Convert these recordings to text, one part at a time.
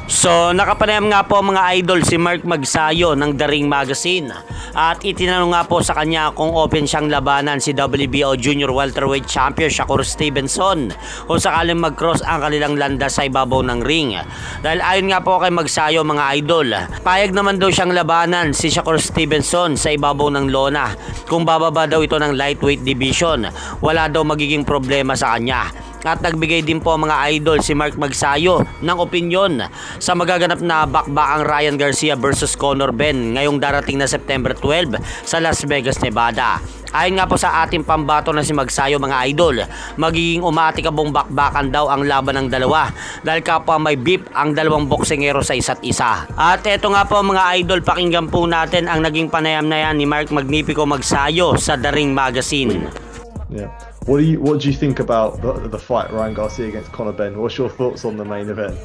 So nakapanayam nga po mga idol si Mark Magsayo ng The Ring Magazine at itinanong nga po sa kanya kung open siyang labanan si WBO Junior Welterweight Champion Shakur Stevenson kung sakaling mag-cross ang kanilang landas sa ibabaw ng ring. Dahil ayon nga po kay Magsayo mga idol, payag naman daw siyang labanan si Shakur Stevenson sa ibabaw ng lona. Kung bababa daw ito ng lightweight division, wala daw magiging problema sa kanya. At nagbigay din po mga idol si Mark Magsayo ng opinyon sa magaganap na bakbaang Ryan Garcia versus Conor Benn ngayong darating na September 12 sa Las Vegas, Nevada. Ayon nga po sa ating pambato na si Magsayo mga idol, magiging umatikabong bakbakan daw ang laban ng dalawa dahil kapwa may beef ang dalawang boksingero sa isa't isa. At eto nga po mga idol, pakinggan po natin ang naging panayam na yan ni Mark Magnifico Magsayo sa The Ring Magazine. Yeah. What do you think about the fight Ryan Garcia against Conor Benn? What's your thoughts on the main event?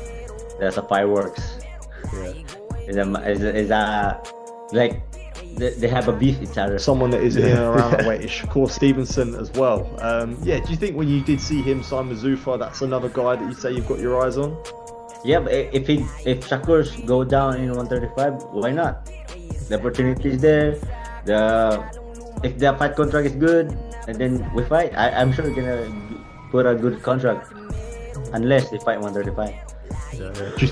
That's a fireworks. Yeah. Like they have a beef each other. Someone that is in and around that weight is Shakur Stevenson as well. Yeah. Do you think when you did see him sign with Zuffa, that's another guy that you say you've got your eyes on? Yeah, but if Shakur go down in 135, why not? The opportunity is there. If the fight contract is good, and then we fight, I'm sure we're gonna put a good contract unless they fight 135.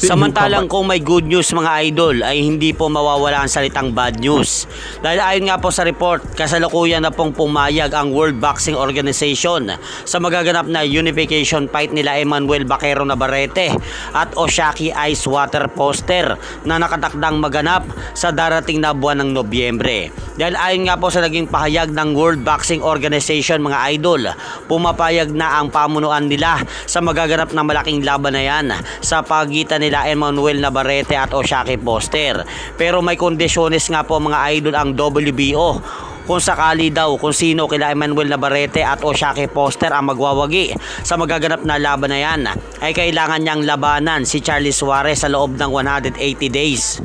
Samantalang kung may good news mga idol ay hindi po mawawala ang salitang bad news. Dahil ayon nga po sa report, kasalukuyan na pong pumayag ang World Boxing Organization sa magaganap na unification fight nila Emmanuel Baquero Navarrete at Oshaki Ice Water Poster na nakatakdang maganap sa darating na buwan ng Nobyembre. Dahil ayon nga po sa naging pahayag ng World Boxing Organization mga idol, pumapayag na ang pamunuan nila sa magaganap na malaking laban na yan sa pagitan nila Emmanuel Navarrete at Oshaki Poster. Pero may kondisyones nga po mga idol ang WBO kung sakali daw kung sino kila Emmanuel Navarrete at Oshaki Poster ang magwawagi sa magaganap na laban na yan ay kailangan niyang labanan si Charlie Suarez sa loob ng 180 days.